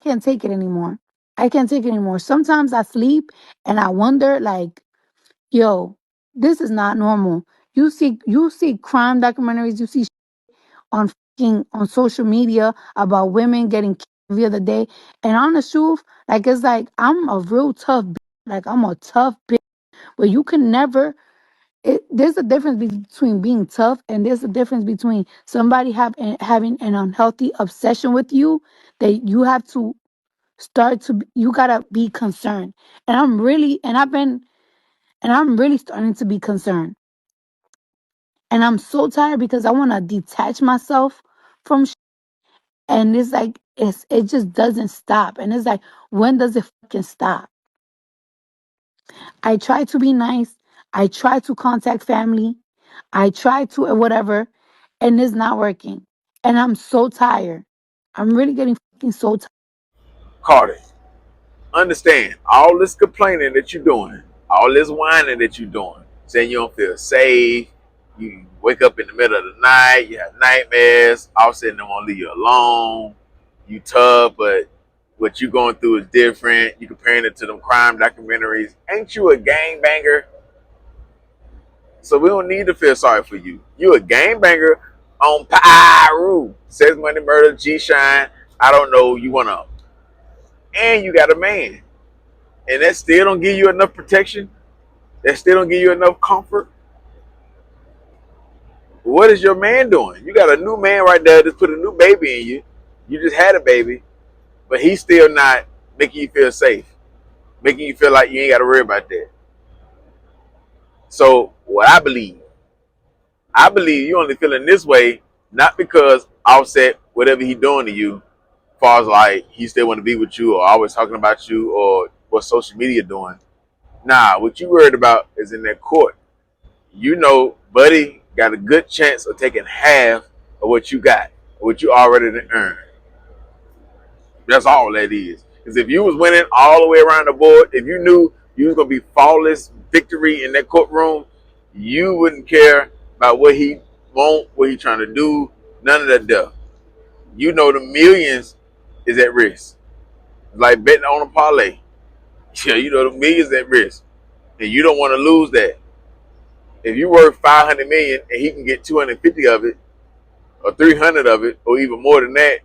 can't take it anymore. I can't take it anymore. Sometimes I sleep and I wonder, like, yo, this is not normal. You see crime documentaries, you see on on social media about women getting killed the other day. And on the truth, like it's like I'm a real tough bitch. Like I'm a tough bitch. But you can never there's a difference between being tough and there's a difference between somebody having an unhealthy obsession with you that you have to you gotta be concerned. And I'm really starting to be concerned. And I'm so tired because I want to detach myself from and it's like it just doesn't stop. And it's like, when does it fucking stop? I try to be nice. I try to contact family. I try to whatever, and it's not working. And I'm so tired. I'm really getting fucking so tired. Cardi, understand all this complaining that you're doing, all this whining that you're doing, saying you don't feel safe, you wake up in the middle of the night, you have nightmares, all of a sudden they won't leave you alone, you tough, but what you going through is different, you comparing it to them crime documentaries. Ain't you a gangbanger? So we don't need to feel sorry for you. You a gangbanger on Pyru. Says Money Murder, G-Shine, I don't know, you wanna, and you got a man. And that still don't give you enough protection, that still don't give you enough comfort. What is your man doing? You got a new man right there that's put a new baby in you. You just had a baby, but he's still not making you feel safe, making you feel like you ain't got to worry about that. So what I believe you only feeling this way not because Offset whatever he doing to you, as far as like he still want to be with you or always talking about you or what social media doing. Nah, what you worried about is in that court. You know, Buddy got a good chance of taking half of what you got, what you already earned. That's all that is. Because if you was winning all the way around the board, if you knew you was gonna be flawless victory in that courtroom, you wouldn't care about what he want, what he trying to do, none of that stuff. You know the millions is at risk. Like betting on a parlay. Yeah, you know the millions at risk. And you don't want to lose that. If you worth 500 million and he can get 250 of it, or 300 of it, or even more than that,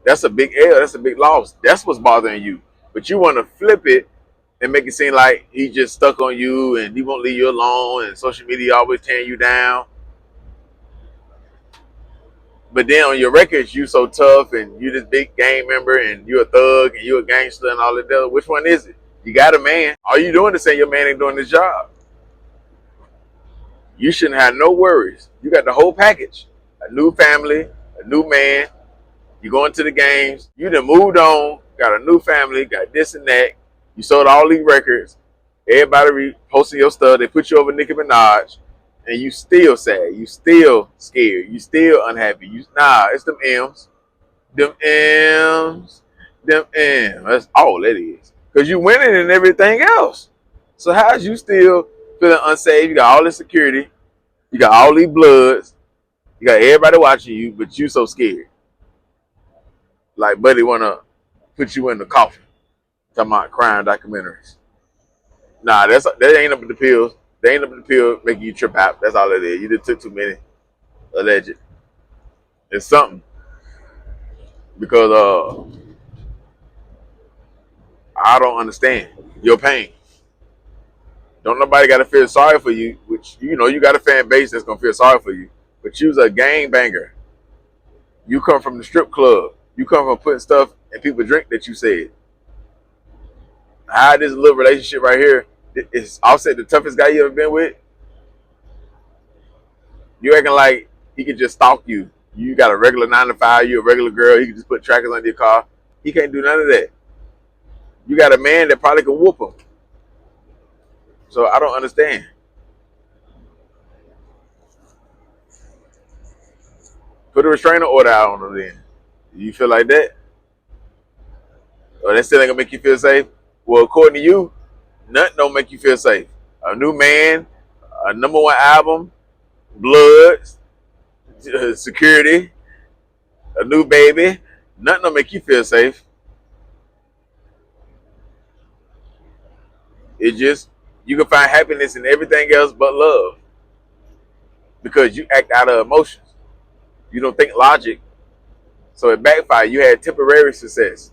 that's a big L. That's a big loss. That's what's bothering you. But you want to flip it and make it seem like he just stuck on you and he won't leave you alone and social media always tearing you down. But then on your records, you so tough and you this big gang member and you a thug and you a gangster and all that other. Which one is it? You got a man. All you doing is saying your man ain't doing his job. You shouldn't have no worries. You got the whole package. A new family, a new man. You going to the games. You done moved on. Got a new family. Got this and that. You sold all these records. Everybody posting your stuff. They put you over Nicki Minaj. And you still sad. You still scared. You still unhappy. It's them M's. Them M's. Them M's. That's all that is. Because you winning and everything else. So how's you still feeling unsafe? You got all this security. You got all these bloods. You got everybody watching you, but you so scared. Like Buddy wanna put you in the coffin. Talking about crime documentaries. Nah, that ain't up in the pills. They ain't up in the pill making you trip out. That's all it is. You just took too many. Alleged. It's something. Because I don't understand your pain. Don't nobody gotta feel sorry for you, which you know you got a fan base that's gonna feel sorry for you. But you's a gang banger. You come from the strip club. You come from putting stuff in people drink that you said. How this little relationship right here is Offset the toughest guy you ever been with? You acting like he could just stalk you. You got a regular 9 to 5, you a regular girl, he can just put trackers on your car. He can't do none of that. You got a man that probably can whoop him. So I don't understand. Put a restraining order out on him then. You feel like that? Or that still ain't gonna make you feel safe? Well, according to you, nothing don't make you feel safe. A new man, a #1 album, Bloods, security, a new baby, nothing will make you feel safe. It just, you can find happiness in everything else but love because you act out of emotions. You don't think logic, so it backfired. You had temporary success.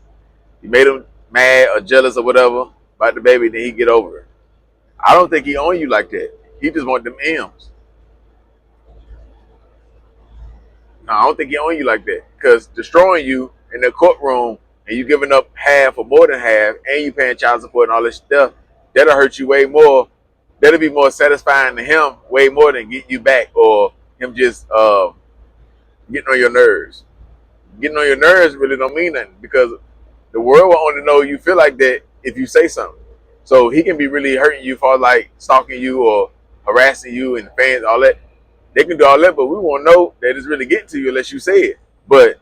You made him mad or jealous or whatever about the baby, then he get over it. I don't think he own you like that. He just want them M's. No, I don't think he own you like that. Because destroying you in the courtroom and you giving up half or more than half and you paying child support and all this stuff, that'll hurt you way more. That'll be more satisfying to him way more than getting you back or him just getting on your nerves. Getting on your nerves really don't mean nothing because the world will only know you feel like that if you say something. So he can be really hurting you for like stalking you or harassing you and fans, all that. They can do all that, but we won't know that it's really getting to you unless you say it. But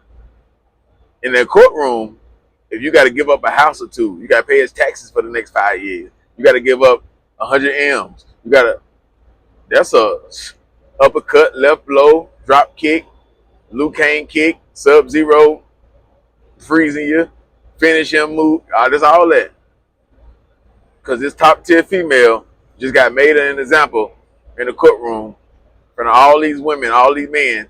in that courtroom, if you got to give up a house or two, you got to pay his taxes for the next 5 years. You got to give up 100 M's. You got to. That's a uppercut, left blow, drop kick, Liu Kang kick, Sub Zero, freezing you, finish him move. That's all that. Because this top tier female just got made an example in the courtroom in front of all these women, all these men,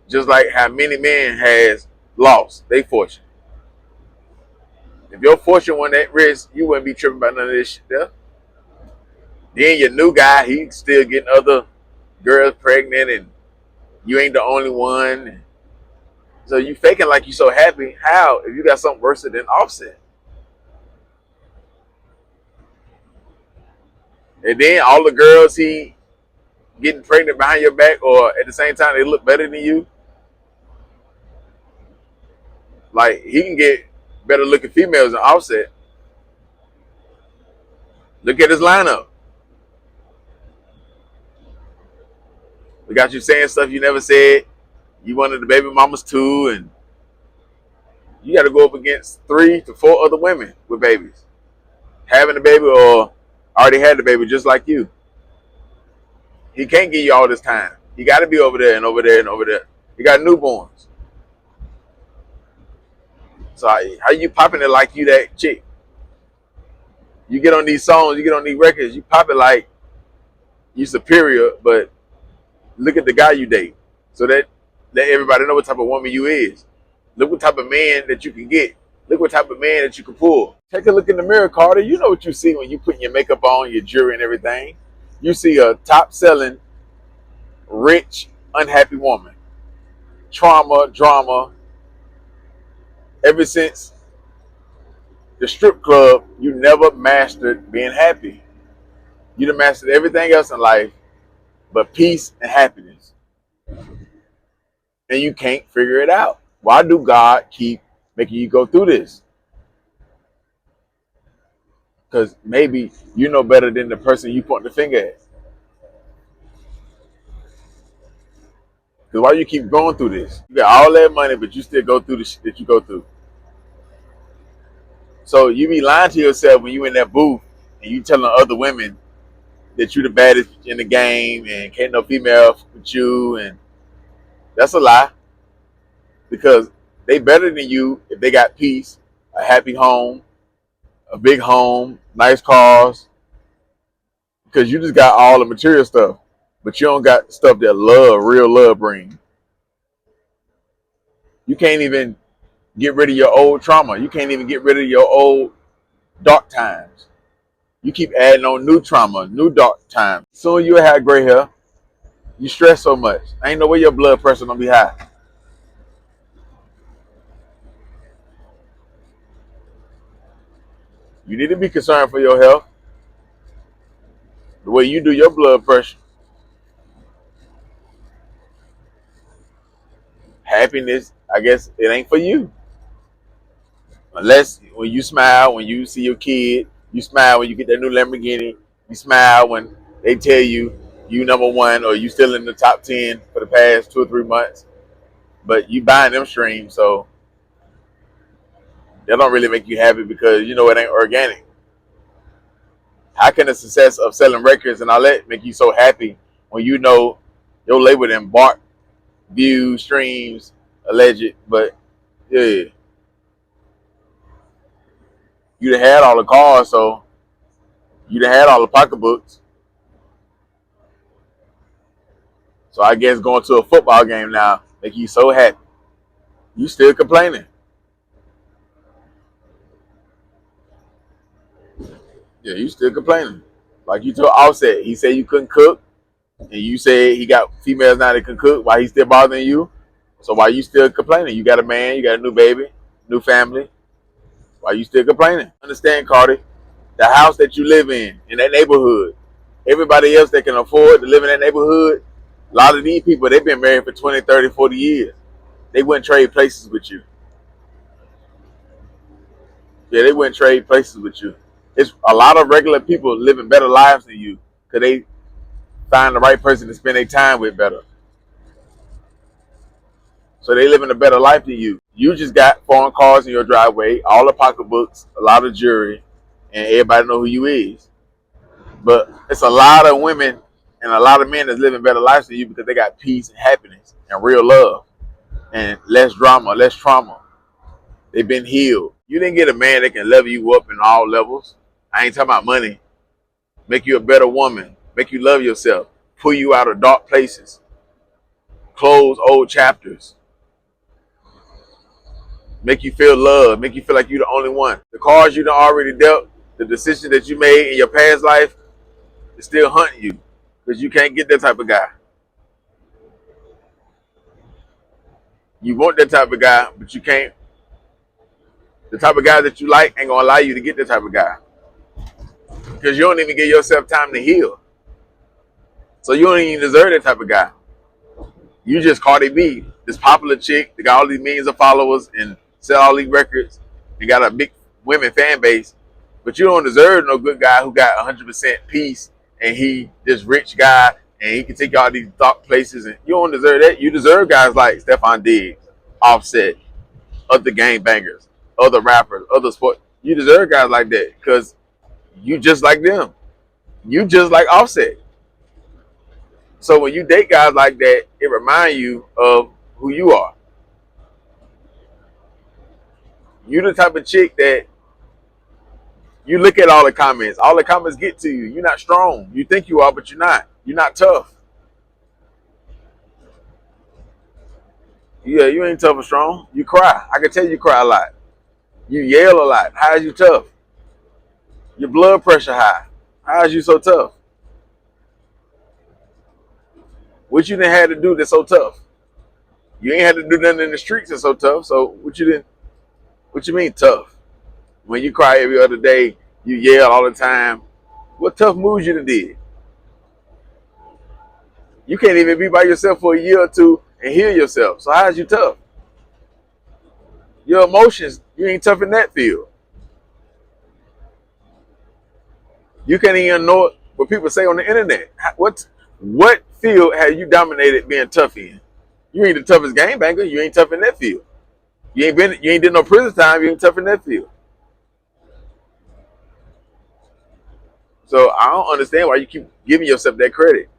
just like how many men has lost their fortune. If your fortune won that risk, you wouldn't be tripping about none of this shit there. Then your new guy, he still getting other girls pregnant and you ain't the only one. So you faking like you so happy. How? If you got something worse than Offset. And then all the girls he getting pregnant behind your back or at the same time they look better than you. Like he can get better looking females than Offset. Look at his lineup. We got you saying stuff you never said. You wanted the baby mamas too, and you got to go up against 3 to 4 other women with babies, having a baby or already had the baby just like you. He can't give you all this time. He got to be over there and over there and over there. He got newborns. So how you popping it like you that chick? You get on these songs, you get on these records, you pop it like you superior, but look at the guy you date. So that let everybody know what type of woman you is. Look what type of man that you can get. Look what type of man that you can pull. Take a look in the mirror, Carter. You know what you see when you putting your makeup on, your jewelry and everything. You see a top-selling, rich, unhappy woman. Trauma, drama. Ever since the strip club, you never mastered being happy. You done mastered everything else in life but peace and happiness. And you can't figure it out. Why do God keep making you go through this? Because maybe you know better than the person you point the finger at. Because why you keep going through this? You got all that money, but you still go through the shit that you go through. So you be lying to yourself when you in that booth and you telling other women that you the baddest in the game and can't no female with you, and that's a lie. Because they better than you if they got peace, a happy home, a big home, nice cars. Because you just got all the material stuff, but you don't got stuff that love, real love brings. You can't even get rid of your old trauma. You can't even get rid of your old dark times. You keep adding on new trauma, new dark times. Soon you'll have gray hair. You stress so much. Ain't no way your blood pressure gonna be high. You need to be concerned for your health. The way you do your blood pressure. Happiness, I guess it ain't for you. Unless when you smile, when you see your kid, you smile when you get that new Lamborghini, you smile when they tell you you number one or you still in the top 10 for the past 2 or 3 months. But you buying them streams, so that don't really make you happy because you know it ain't organic. How can the success of selling records and all that make you so happy when you know your label done bought views, streams, alleged, but yeah. You done had all the cars, so you done had all the pocketbooks. So I guess going to a football game now make you so happy. You still complaining. Yeah, you still complaining. Like you told Offset, he said you couldn't cook, and you said he got females now that can cook. Why he still bothering you? So why you still complaining? You got a man, you got a new baby, new family. Why you still complaining? Understand, Cardi? The house that you live in that neighborhood, everybody else that can afford to live in that neighborhood, a lot of these people, they've been married for 20, 30, 40 years. They wouldn't trade places with you. Yeah, they wouldn't trade places with you. It's a lot of regular people living better lives than you because they find the right person to spend their time with better. So they living a better life than you. You just got foreign cars in your driveway, all the pocketbooks, a lot of jewelry, and everybody know who you is. But it's a lot of women and a lot of men that's living better lives than you because they got peace and happiness and real love and less drama, less trauma. They've been healed. You didn't get a man that can level you up in all levels. I ain't talking about money. Make you a better woman. Make you love yourself. Pull you out of dark places. Close old chapters. Make you feel loved. Make you feel like you're the only one. The cards you done already dealt, the decisions that you made in your past life, is still hunting you because you can't get that type of guy. You want that type of guy, but you can't. The type of guy that you like ain't gonna allow you to get that type of guy because you don't even give yourself time to heal. So you don't even deserve that type of guy. You just Cardi B, this popular chick that got all these millions of followers and sell all these records and got a big women fan base, but you don't deserve no good guy who got 100% peace and he this rich guy and he can take you all these dark places and you don't deserve that. You deserve guys like Stephon Diggs, Offset, other gang bangers, other rappers, other sport. You deserve guys like that because you just like them. You just like Offset. So when you date guys like that, it reminds you of who you are. You the type of chick that you look at all the comments. All the comments get to you. You're not strong. You think you are, but you're not. You're not tough. Yeah, you ain't tough or strong. You cry. I can tell you cry a lot. You yell a lot. How is you tough? Your blood pressure high. How is you so tough? What you didn't have to do that's so tough? You ain't had to do nothing in the streets that's so tough. So what you didn't? What you mean tough? When you cry every other day, you yell all the time. What tough moves you done did? You can't even be by yourself for a year or two and heal yourself. So how's you tough? Your emotions, you ain't tough in that field. You can't even know what people say on the internet. What field have you dominated being tough in? You ain't the toughest game banker. You ain't tough in that field. You ain't did no prison time. You ain't tough in that field. So I don't understand why you keep giving yourself that credit.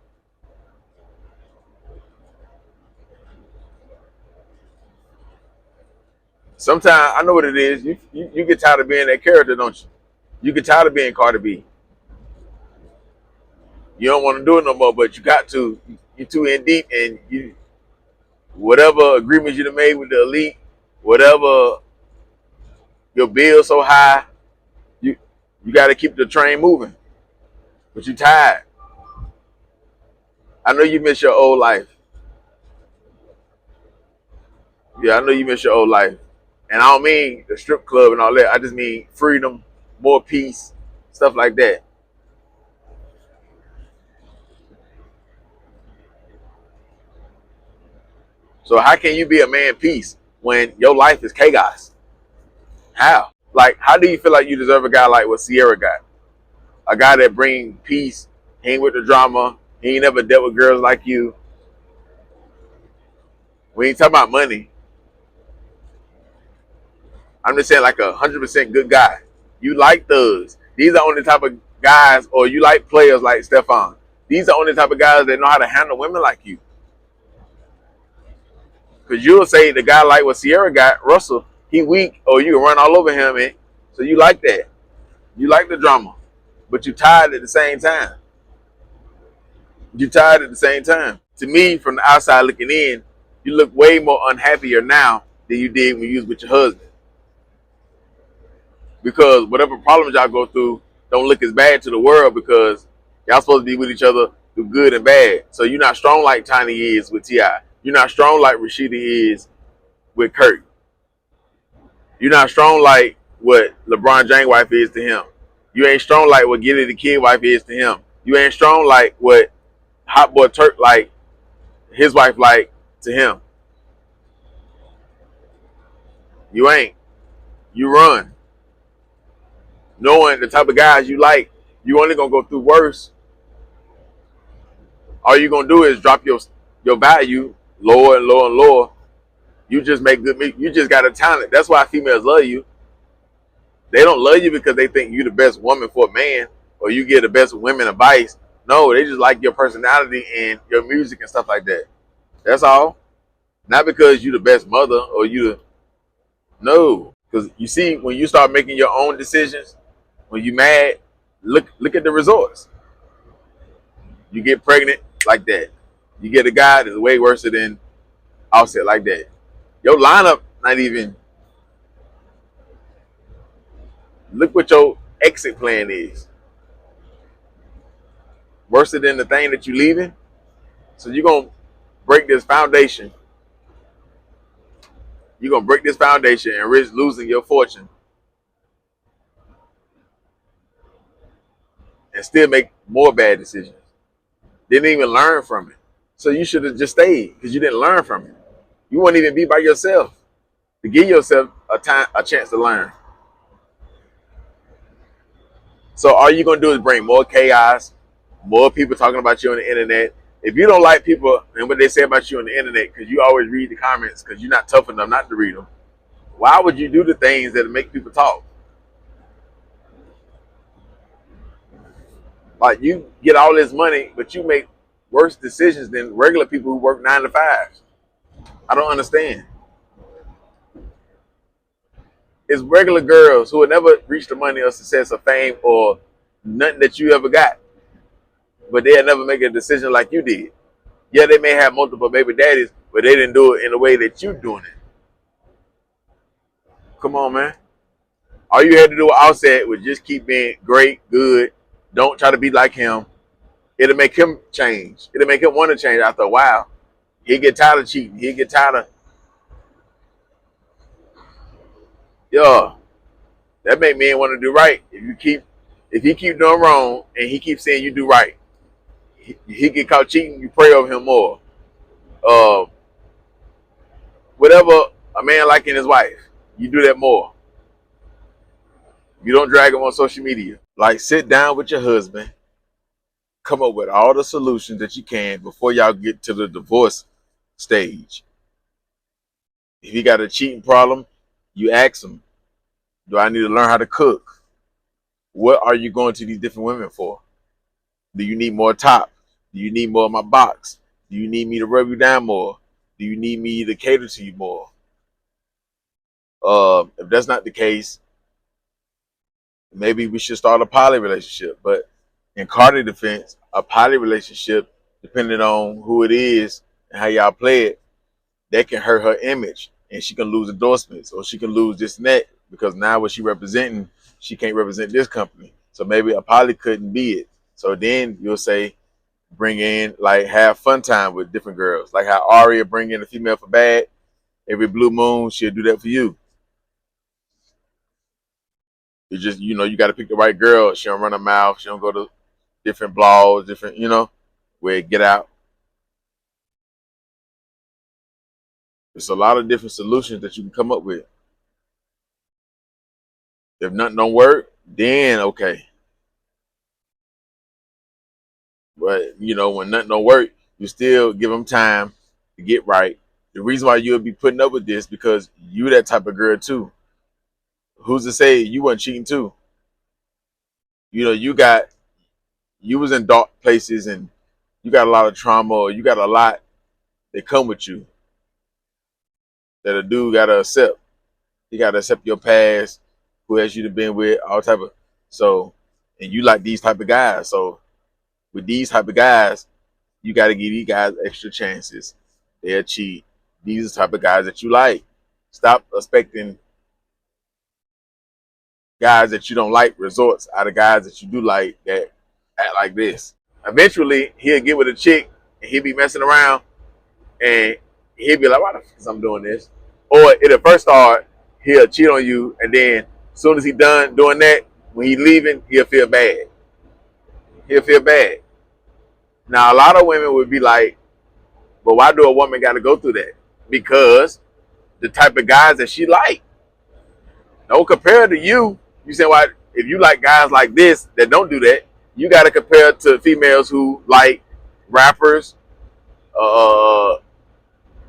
Sometimes I know what it is. You get tired of being that character, don't you? You get tired of being Cardi B. You don't want to do it no more, but you got to. You're too in deep, and you whatever agreements you done made with the elite, whatever your bill so high, you you got to keep the train moving. But you tired. I know you miss your old life. Yeah, I know you miss your old life, and I don't mean the strip club and all that. I just mean freedom, more peace, stuff like that. So how can you be a man peace when your life is chaos? How? Like, how do you feel like you deserve a guy like what Sierra got? A guy that bring peace. He ain't with the drama. He ain't never dealt with girls like you. We ain't talking about money. I'm just saying like 100% good guy. You like thugs. These are only type of guys, or you like players like Stephon. These are only type of guys that know how to handle women like you. Because you'll say the guy like what Sierra got, Russell, he weak, or you can run all over him. And So you like that. You like the drama, but you tired at the same time. You tired at the same time. To me, from the outside looking in, you look way more unhappier now than you did when you was with your husband. Because whatever problems y'all go through don't look as bad to the world because y'all supposed to be with each other through good and bad. So you're not strong like Tiny is with T.I. You're not strong like Rashida is with Kurt. You're not strong like what LeBron James' wife is to him. You ain't strong like what Gilly the Kid wife is to him. You ain't strong like what Hot Boy Turk like his wife like to him. You ain't. You run. Knowing the type of guys you like, you only gonna go through worse. All you gonna do is drop your value lower and lower and lower. You just make good music. You just got a talent. That's why females love you. They don't love you because they think you the best woman for a man or you get the best women advice. No, they just like your personality and your music and stuff like that. That's all. Not because you the best mother or you the no. Because you see, when you start making your own decisions, when you mad, look at the results. You get pregnant like that. You get a guy that's way worse than Offset like that. Your lineup not even look what your exit plan is. Worse than the thing that you leaving. So you're gonna break this foundation. You're gonna break this foundation and risk losing your fortune and still make more bad decisions. Didn't even learn from it. So you should have just stayed because you didn't learn from it. You won't even be by yourself to give yourself a chance to learn. So all you're gonna do is bring more chaos, more people talking about you on the internet. If you don't like people and what they say about you on the internet, because you always read the comments, because you're not tough enough not to read them, why would you do the things that make people talk? Like you get all this money, but you make worse decisions than regular people who work 9 to 5s. I don't understand. It's regular girls who will never reach the money or success or fame or nothing that you ever got, but they'll never make a decision like you did. Yeah, they may have multiple baby daddies, but they didn't do it in the way that you doing it. Come on, man. All you had to do with Offset was just keep being great, good. Don't try to be like him. It'll make him change. It'll make him want to change after a while. He'll get tired of cheating. He'll get tired of, yeah, that make men want to do right. If he keep doing wrong and he keeps saying you do right, he get caught cheating, you pray over him more. Uh, Whatever a man like in his wife, you do that more. You don't drag him on social media. Like sit down with your husband, come up with all the solutions that you can before y'all get to the divorce stage. If he got a cheating problem, you ask him, do I need to learn how to cook? What are you going to these different women for? Do you need more top? Do you need more of my box? Do you need me to rub you down more? Do you need me to cater to you more? If that's not the case, maybe we should start a poly relationship. But in Cardi's defense, a poly relationship, depending on who it is and how y'all play it, that can hurt her image and she can lose endorsements or she can lose this and that because now what she representing, she can't represent this company. So maybe a poly couldn't be it. So then you'll say, bring in, like, have fun time with different girls. Like how Aria bring in a female for bad. Every blue moon, she'll do that for you. It's just, you got to pick the right girl. She don't run her mouth. She don't go to different blogs, different, where it get out. There's a lot of different solutions that you can come up with. If nothing don't work, then okay. But when nothing don't work, you still give them time to get right. The reason why you'll be putting up with this because you that type of girl too. Who's to say you weren't cheating too? You was in dark places and you got a lot of trauma or you got a lot that come with you that a dude gotta accept. He gotta accept your past, who has you to been with, all type of. So, and you like these type of guys. So with these type of guys, you got to give these guys extra chances. They'll cheat. These are the type of guys that you like. Stop expecting guys that you don't like resorts out of guys that you do like that act like this. Eventually, he'll get with a chick and he'll be messing around and he'll be like, why the fuck is I'm doing this? Or it'll first start, he'll cheat on you, and then as soon as he done doing that, when he leaving, he'll feel bad. He'll feel bad. Now, a lot of women would be like, but why do a woman got to go through that? Because the type of guys that she like. Don't compare to you. You say, why? If you like guys like this that don't do that, you got to compare to females who like rappers. Uh,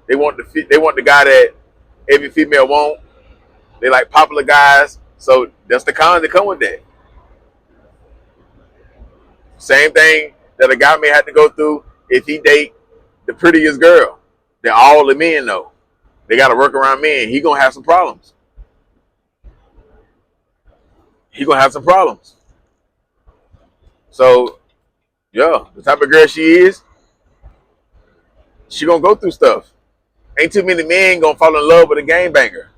they want the guy that every female want. They like popular guys. So that's the cons that come with that. Same thing that a guy may have to go through if he date the prettiest girl that all the men know. They got to work around men. He gonna have some problems. He gonna have some problems. So yeah, the type of girl she gonna go through stuff. Ain't too many men gonna fall in love with a game banger.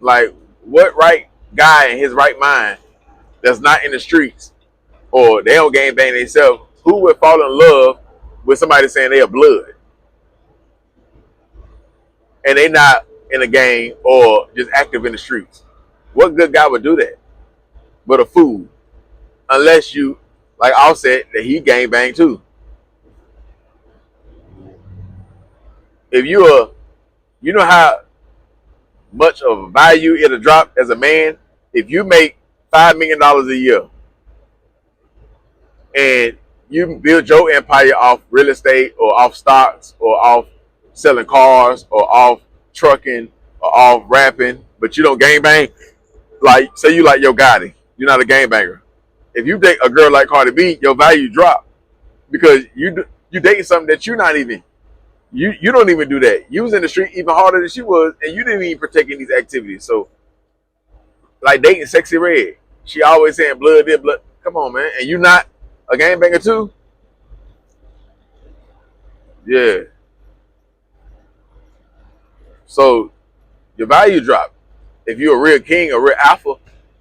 Like, what right guy in his right mind that's not in the streets or they don't game bang themselves, who would fall in love with somebody saying they are blood and they not in a gang or just active in the streets? What good guy would do that? But a fool. Unless you, like Offset, that he gang bang too. If you know how much of value it'll drop as a man if you make $5 million a year and you build your empire off real estate or off stocks or off selling cars or off trucking or off rapping, but you don't gang bang. Like, say you like Yo Gotti, you're not a gang banger. If you date a girl like Cardi B, your value drop because you dating something that you're not even. You don't even do that. You was in the street even harder than she was, and you didn't even partake in these activities. So, like dating Sexy Red, she always saying blood, did blood. Come on, man, and you not a gang banger too? Yeah. So your value drop. If you're a real king, a real alpha,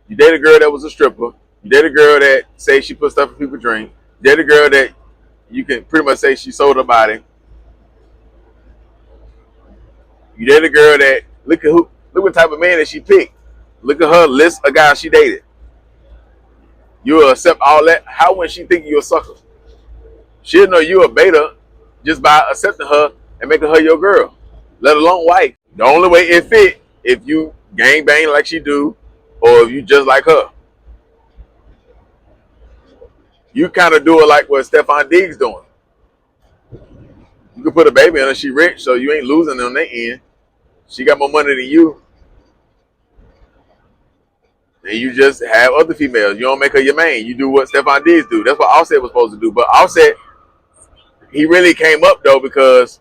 you date a girl that was a stripper. You date a girl that say she put stuff in people's drink. You date a girl that you can pretty much say she sold her body. You date a girl that look what type of man that she picked. Look at her list of guys she dated. You will accept all that. How when she think you a sucker? She'll know you a beta just by accepting her and making her your girl, let alone wife. The only way it fit if you gang bang like she do, or if you just like her. You kind of do it like what Stephon Diggs doing. You can put a baby on her. She rich, so you ain't losing on that end. She got more money than you, and you just have other females. You don't make her your main. You do what Stephon Diggs do. That's what Offset was supposed to do. But Offset, he really came up though because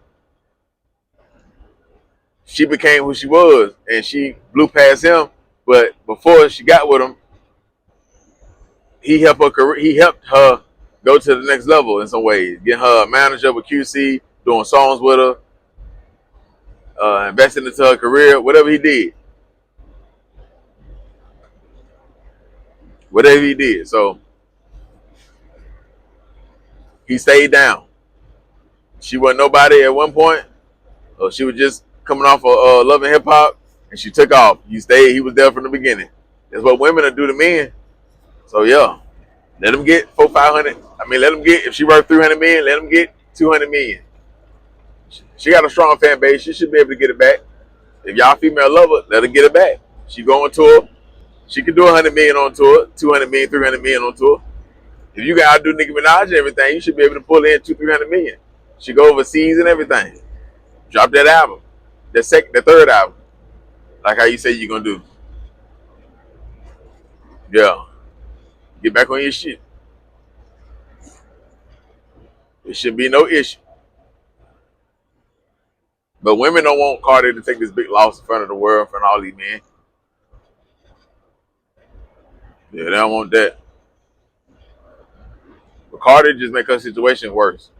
she became who she was, and she blew past him. But before she got with him, he helped her career. He helped her go to the next level in some ways. Get her a manager with QC, doing songs with her, investing into her career. Whatever he did. So he stayed down. She wasn't nobody at one point. She was just coming off of Love and Hip Hop, and she took off. You stayed. He was there from the beginning. That's what women will do to men. So yeah, let them get 400, 500. I mean, let them get, if she worth 300 million, let them get 200 million. She got a strong fan base. She should be able to get it back. If y'all female love her, let her get it back. She go on tour. She can do 100 million on tour, 200 million, 300 million on tour. If you got to do Nicki Minaj and everything, you should be able to pull in 200, 300 million. She go overseas and everything. Drop that album, the third album, like how you say you're gonna do. Yeah, get back on your shit. It should be no issue. But women don't want Cardi to take this big loss in front of the world, in front of all these men. Yeah, they don't want that. But Cardi just make her situation worse.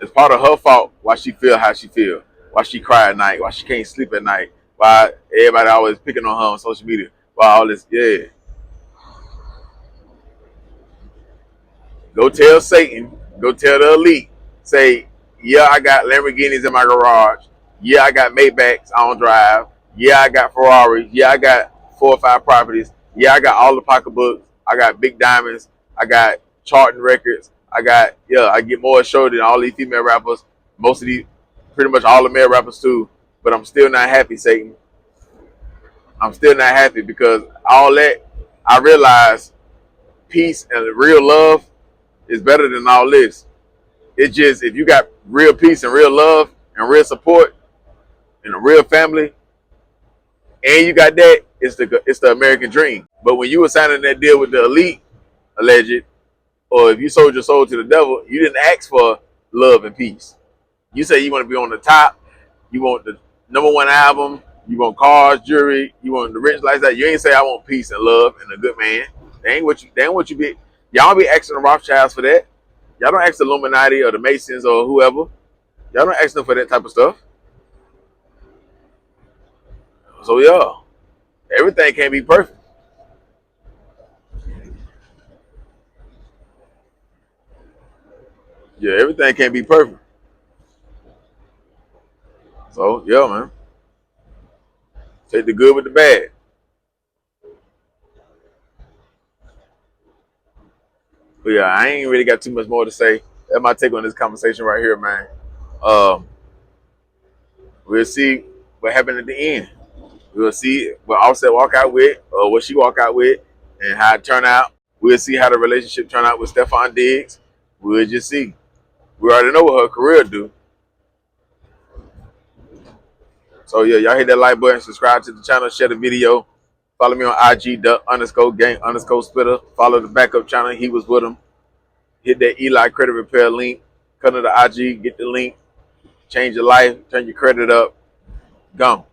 It's part of her fault why she feel how she feel, why she cry at night, why she can't sleep at night, why everybody always picking on her on social media, why all this. Yeah, go tell Satan, go tell the elite, say, yeah, I got Lamborghinis in my garage. Yeah, I got Maybachs on drive. Yeah, I got Ferraris. Yeah, I got 4 or 5 properties. Yeah, I got all the pocketbooks. I got big diamonds. I got charting records. I get more show than all these female rappers. Most of these, pretty much all the male rappers too. But I'm still not happy, Satan. I'm still not happy because all that, I realize peace and real love is better than all this. It's just if you got real peace and real love and real support and a real family, and you got that, it's the American dream. But when you were signing that deal with the elite, alleged, or if you sold your soul to the devil, you didn't ask for love and peace. You say you want to be on the top, you want the #1 album, you want cars, jewelry, you want the rich lifestyle. You ain't say I want peace and love and a good man. They ain't what you be. Y'all don't be asking the Rothschilds for that. Y'all don't ask the Illuminati or the Masons or whoever. Y'all don't ask them for that type of stuff. So yeah, everything can't be perfect. Yeah, everything can't be perfect. So yeah, man, take the good with the bad. But yeah, I ain't really got too much more to say. That's my take on this conversation right here, man. Um, we'll see what happened at the end. We'll see what Offset walk out with, or what she walk out with, and how it turn out. We'll see how the relationship turn out with Stephon Diggs. We'll just see. We already know what her career do. So yeah, y'all hit that like button, subscribe to the channel, share the video. Follow me on IG, _gang_spitter. Follow the backup channel. He was with him. Hit that Eli credit repair link. Come to the IG, get the link, change your life, turn your credit up. Gone.